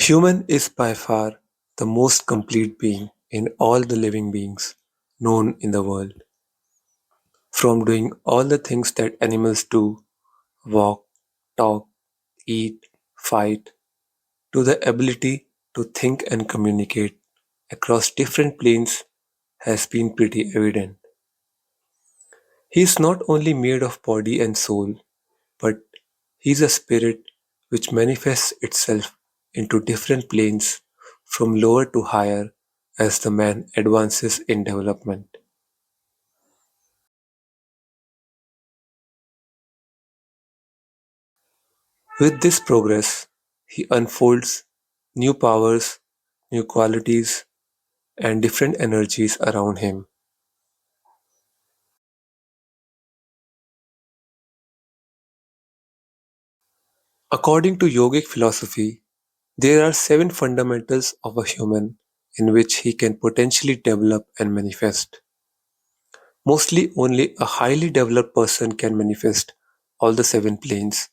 Human is by far the most complete being in all the living beings known in the world. From doing all the things that animals do, walk, talk, eat, fight, to the ability to think and communicate across different planes has been pretty evident. He is not only made of body and soul, but he is a spirit which manifests itself into different planes from lower to higher as the man advances in development. With this progress, he unfolds new powers, new qualities, and different energies around him. According to yogic philosophy, there are seven fundamentals of a human in which he can potentially develop and manifest. Mostly only a highly developed person can manifest all the seven planes,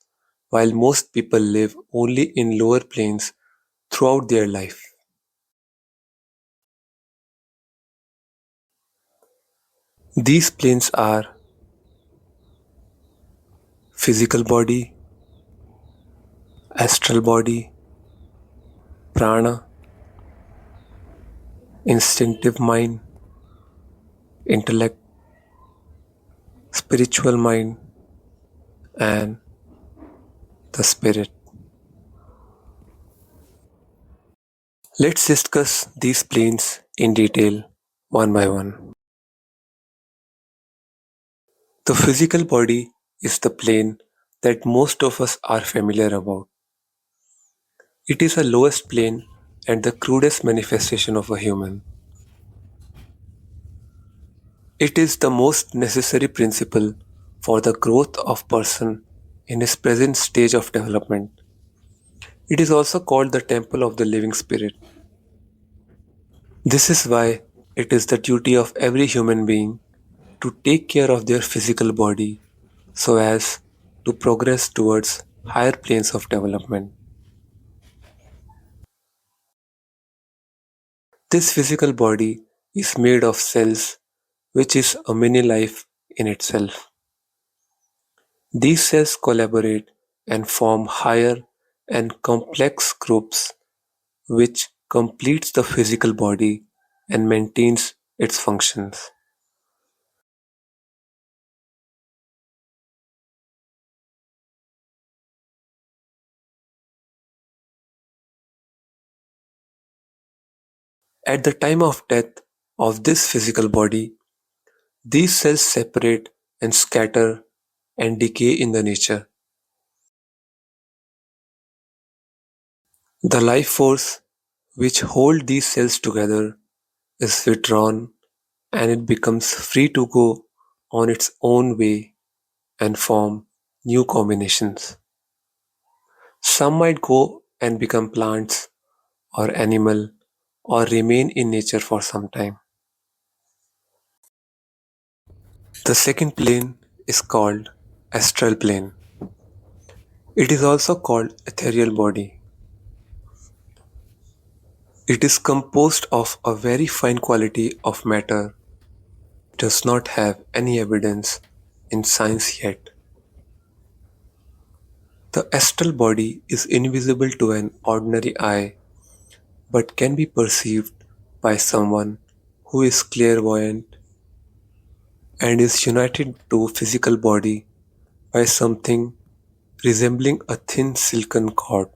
while most people live only in lower planes throughout their life. These planes are physical body, astral body, prana, instinctive mind, intellect, spiritual mind, and the spirit. Let's discuss these planes in detail one by one. The physical body is the plane that most of us are familiar about. It is the lowest plane and the crudest manifestation of a human. It is the most necessary principle for the growth of person in his present stage of development. It is also called the temple of the living spirit. This is why it is the duty of every human being to take care of their physical body so as to progress towards higher planes of development. This physical body is made of cells, which is a mini life in itself. These cells collaborate and form higher and complex groups, which completes the physical body and maintains its functions. At the time of death of this physical body, these cells separate and scatter and decay in the nature. The life force which hold these cells together is withdrawn and it becomes free to go on its own way and form new combinations. Some might go and become plants or animal or remain in nature for some time. The second plane is called astral plane. It is also called ethereal body. It is composed of a very fine quality of matter. It does not have any evidence in science yet. The astral body is invisible to an ordinary eye but can be perceived by someone who is clairvoyant and is united to physical body by something resembling a thin silken cord.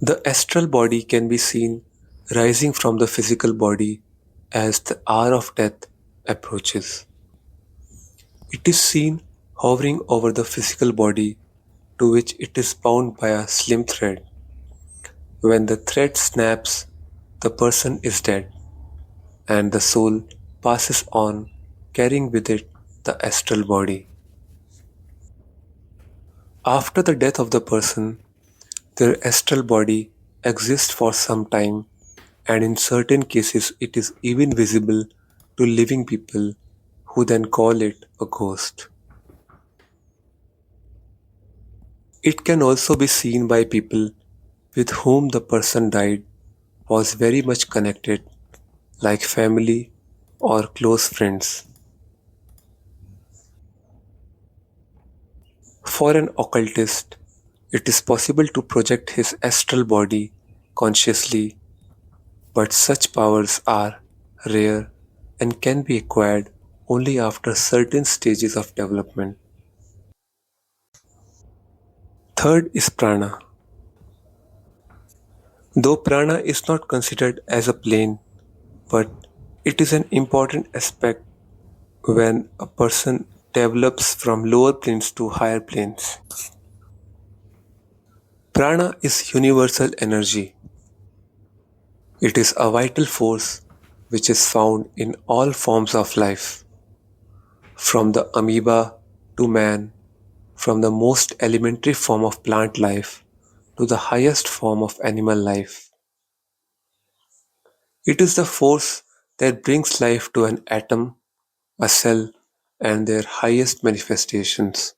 The astral body can be seen rising from the physical body as the hour of death approaches. It is seen hovering over the physical body to which it is bound by a slim thread. When the thread snaps, the person is dead, and the soul passes on, carrying with it the astral body. After the death of the person, their astral body exists for some time, and in certain cases, it is even visible to living people who then call it a ghost. It can also be seen by people with whom the person died was very much connected, like family or close friends. For an occultist, it is possible to project his astral body consciously, but such powers are rare and can be acquired only after certain stages of development. Third is prana. Though prana is not considered as a plane, but it is an important aspect when a person develops from lower planes to higher planes. Prana is universal energy. It is a vital force which is found in all forms of life, from the amoeba to man, from the most elementary form of plant life to the highest form of animal life. It is the force that brings life to an atom, a cell, and their highest manifestations.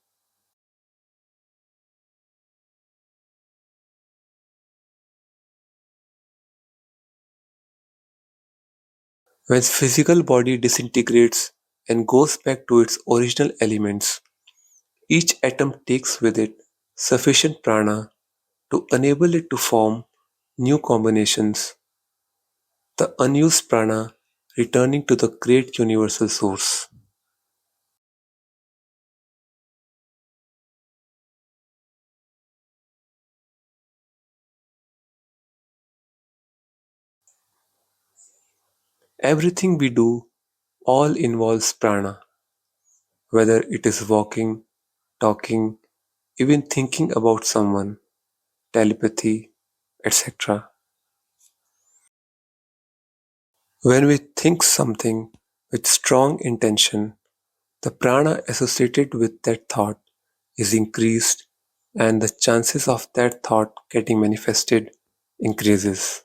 When physical body disintegrates and goes back to its original elements, each atom takes with it sufficient prana to enable it to form new combinations, the unused prana returning to the great universal source. Everything we do all involves prana, whether it is walking, talking, even thinking about someone, telepathy, etc. When we think something with strong intention, the prana associated with that thought is increased and the chances of that thought getting manifested increases.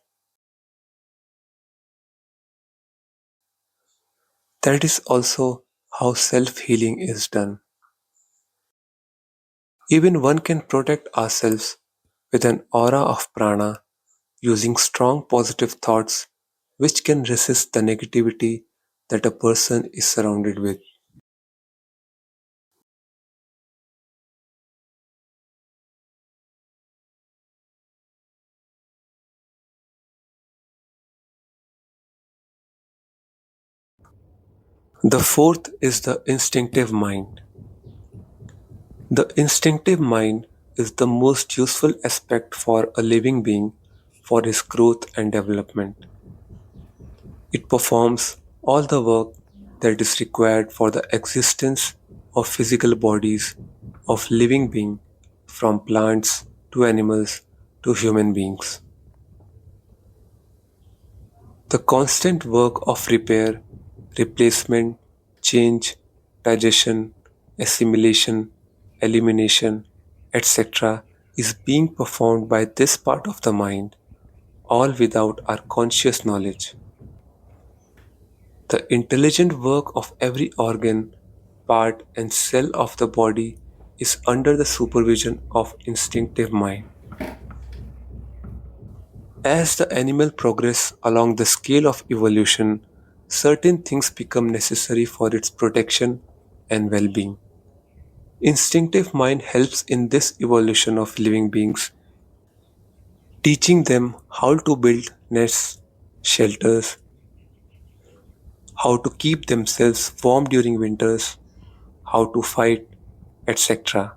That is also how self-healing is done. Even one can protect ourselves with an aura of prana using strong positive thoughts which can resist the negativity that a person is surrounded with. The fourth is the instinctive mind. The instinctive mind is the most useful aspect for a living being for his growth and development. It performs all the work that is required for the existence of physical bodies of living beings from plants to animals to human beings. The constant work of repair, replacement, change, digestion, assimilation, elimination, etc. is being performed by this part of the mind, all without our conscious knowledge. The intelligent work of every organ, part, and cell of the body is under the supervision of instinctive mind. As the animal progresses along the scale of evolution, certain things become necessary for its protection and well being. Instinctive mind helps in this evolution of living beings, teaching them how to build nests, shelters, how to keep themselves warm during winters, how to fight, etc.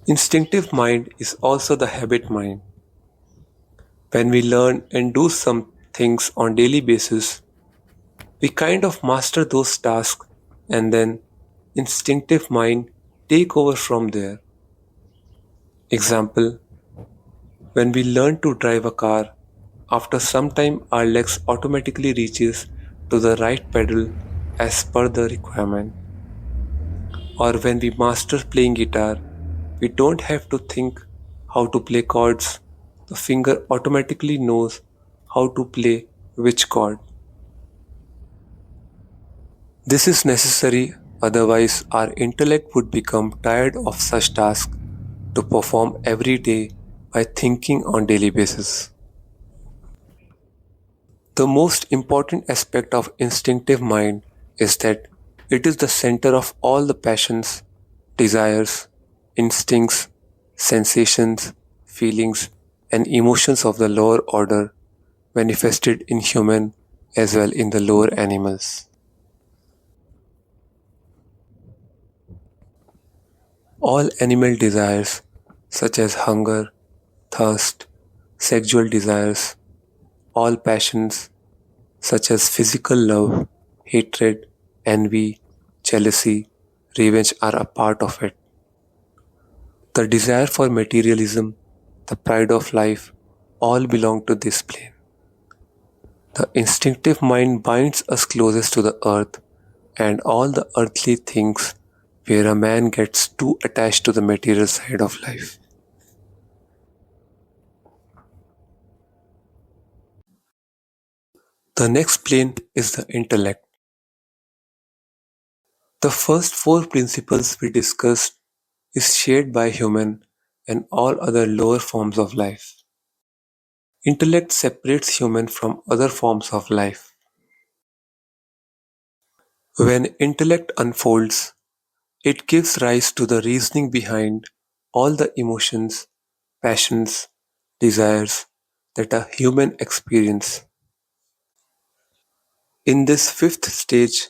Instinctive mind is also the habit mind. When we learn and do some things on daily basis, we kind of master those tasks and then instinctive mind take over from there. Example, when we learn to drive a car, after some time our legs automatically reaches to the right pedal as per the requirement. Or when we master playing guitar, we don't have to think how to play chords. The finger automatically knows how to play which chord. This is necessary Otherwise, our intellect would become tired of such tasks to perform every day by thinking on daily basis. The most important aspect of instinctive mind is that it is the center of all the passions, desires, instincts, sensations, feelings, and emotions of the lower order manifested in human as well in the lower animals. All animal desires, such as hunger, thirst, sexual desires, all passions, such as physical love, hatred, envy, jealousy, revenge, are a part of it. The desire for materialism, the pride of life, all belong to this plane. The instinctive mind binds us closest to the earth and all the earthly things where a man gets too attached to the material side of life. The next plane is the intellect. The first four principles we discussed is shared by human and all other lower forms of life. Intellect separates human from other forms of life. When intellect unfolds, it gives rise to the reasoning behind all the emotions, passions, desires that a human experience. In this fifth stage,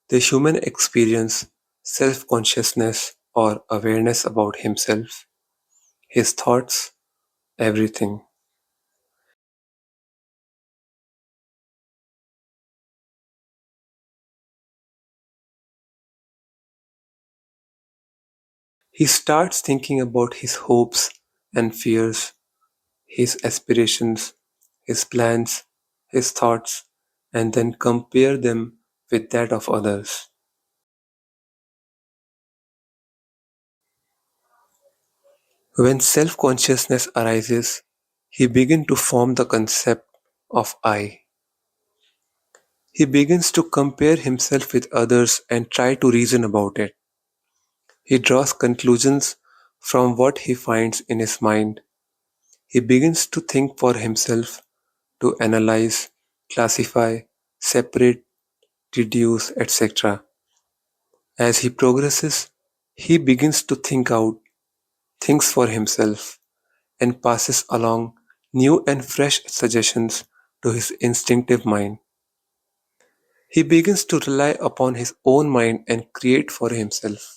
the human experience self-consciousness or awareness about himself, his thoughts, everything. He starts thinking about his hopes and fears, his aspirations, his plans, his thoughts, and then compare them with that of others. When self-consciousness arises, he begins to form the concept of I. He begins to compare himself with others and try to reason about it. He draws conclusions from what he finds in his mind. He begins to think for himself, to analyze, classify, separate, reduce, etc. As he progresses, he begins to think out things for himself and passes along new and fresh suggestions to his instinctive mind. He begins to rely upon his own mind and create for himself.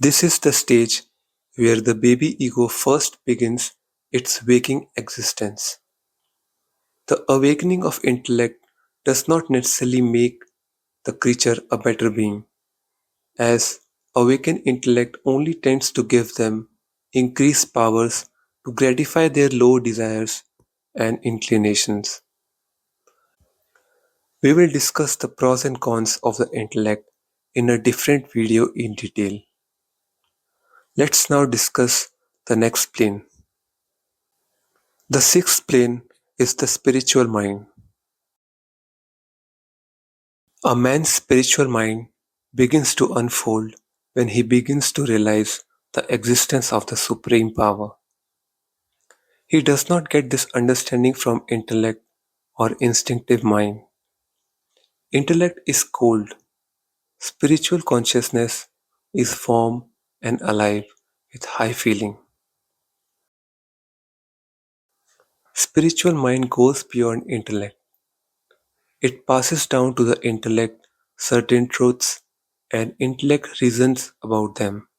This is the stage where the baby ego first begins its waking existence. The awakening of intellect does not necessarily make the creature a better being, as awakened intellect only tends to give them increased powers to gratify their low desires and inclinations. We will discuss the pros and cons of the intellect in a different video in detail. Let's now discuss the next plane. The sixth plane is the spiritual mind. A man's spiritual mind begins to unfold when he begins to realize the existence of the supreme power. He does not get this understanding from intellect or instinctive mind. Intellect is cold. Spiritual consciousness is warm and alive with high feeling. Spiritual mind goes beyond intellect. It passes down to the intellect certain truths and intellect reasons about them.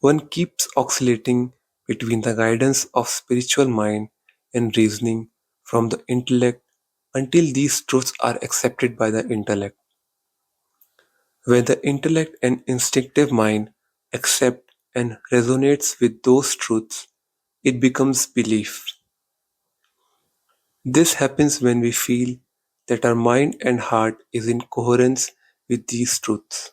One keeps oscillating between the guidance of spiritual mind and reasoning from the intellect until these truths are accepted by the intellect. When the intellect and instinctive mind accept and resonates with those truths, it becomes belief. This happens when we feel that our mind and heart is in coherence with these truths.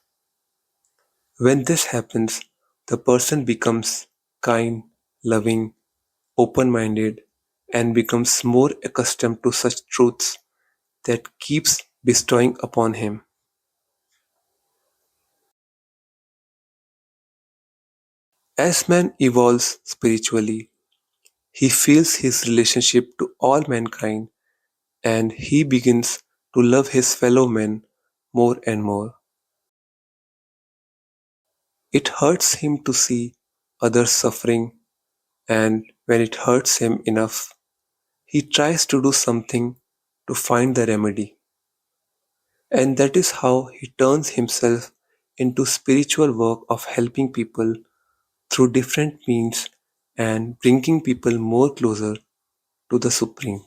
When this happens, the person becomes kind, loving, open-minded, and becomes more accustomed to such truths that keeps bestowing upon him. As man evolves spiritually, he feels his relationship to all mankind and he begins to love his fellow men more and more. It hurts him to see others suffering, and when it hurts him enough, he tries to do something to find the remedy. And that is how he turns himself into spiritual work of helping people through different means and bringing people more closer to the Supreme.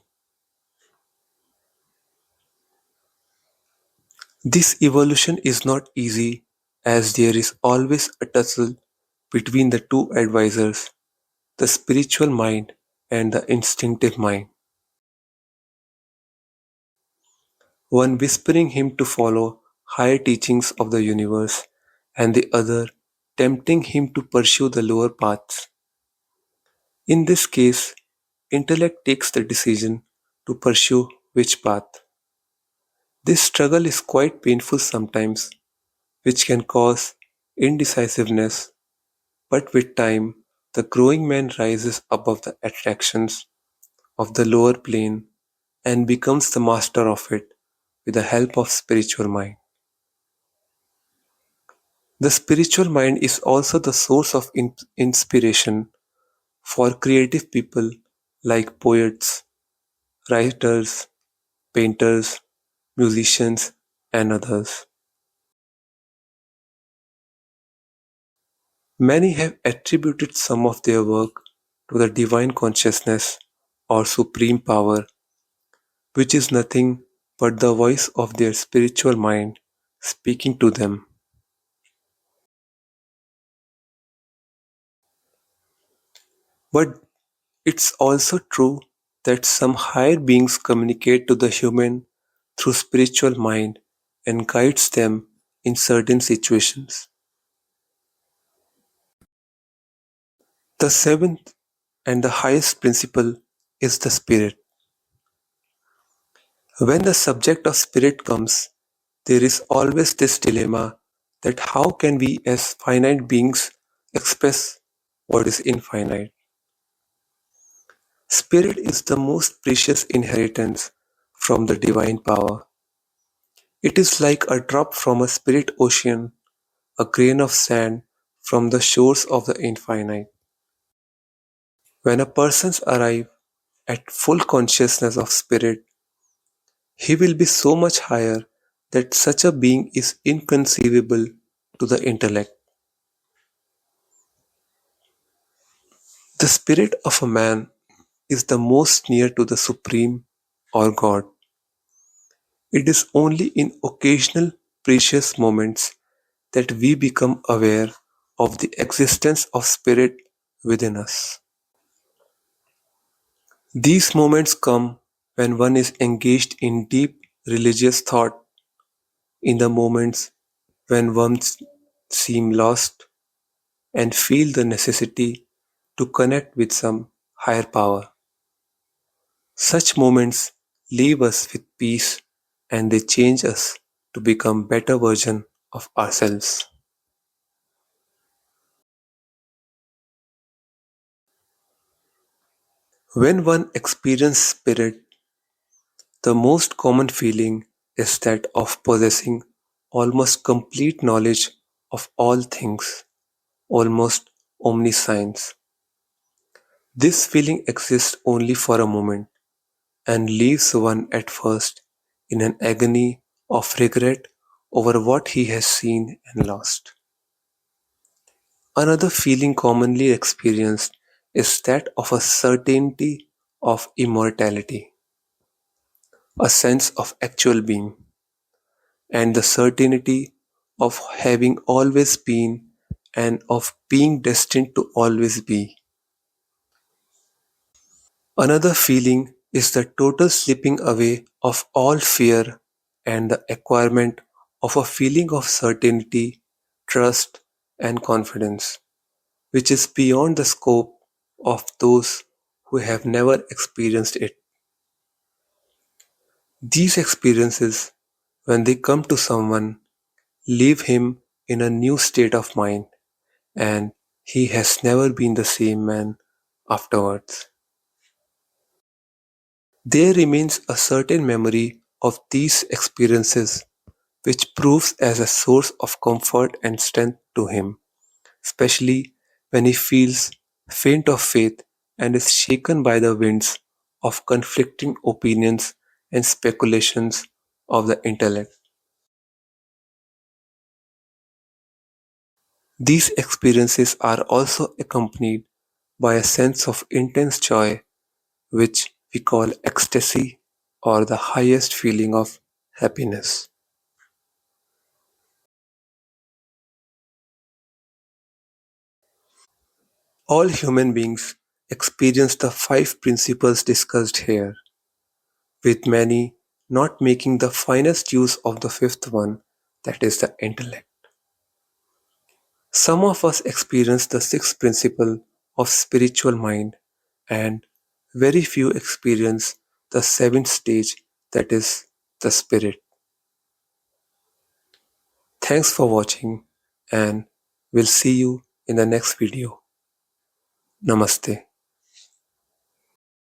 This evolution is not easy as there is always a tussle between the two advisors, the spiritual mind and the instinctive mind. One whispering him to follow higher teachings of the universe, and the other tempting him to pursue the lower paths. In this case, intellect takes the decision to pursue which path. This struggle is quite painful sometimes, which can cause indecisiveness, but with time, the growing man rises above the attractions of the lower plane and becomes the master of it with the help of spiritual mind. The spiritual mind is also the source of inspiration for creative people like poets, writers, painters, musicians, and others. Many have attributed some of their work to the divine consciousness or supreme power, which is nothing but the voice of their spiritual mind speaking to them. But it's also true that some higher beings communicate to the human through spiritual mind and guides them in certain situations. The seventh and the highest principle is the spirit. When the subject of spirit comes, there is always this dilemma that how can we as finite beings express what is infinite? Spirit is the most precious inheritance from the divine power. It is like a drop from a spirit ocean, a grain of sand from the shores of the infinite. When a person arrives at full consciousness of spirit, he will be so much higher that such a being is inconceivable to the intellect. The spirit of a man is the most near to the Supreme or God. It is only in occasional precious moments that we become aware of the existence of spirit within us. These moments come when one is engaged in deep religious thought, in the moments when one seems lost and feel the necessity to connect with some higher power. Such moments leave us with peace and they change us to become better version of ourselves. When one experiences spirit, the most common feeling is that of possessing almost complete knowledge of all things, almost omniscience. This feeling exists only for a moment and leaves one at first in an agony of regret over what he has seen and lost. Another feeling commonly experienced is that of a certainty of immortality, a sense of actual being, and the certainty of having always been and of being destined to always be. Another feeling is the total slipping away of all fear and the acquirement of a feeling of certainty, trust, and confidence, which is beyond the scope of those who have never experienced it. These experiences, when they come to someone, leave him in a new state of mind, and he has never been the same man afterwards. There remains a certain memory of these experiences which proves as a source of comfort and strength to him, especially when he feels faint of faith and is shaken by the winds of conflicting opinions and speculations of the intellect. These experiences are also accompanied by a sense of intense joy, which we call ecstasy or the highest feeling of happiness. All human beings experience the five principles discussed here, with many not making the finest use of the fifth one, that is the intellect. Some of us experience the sixth principle of spiritual mind, and very few experience the seventh stage, that is the spirit. Thanks for watching, and we'll see you in the next video. Namaste.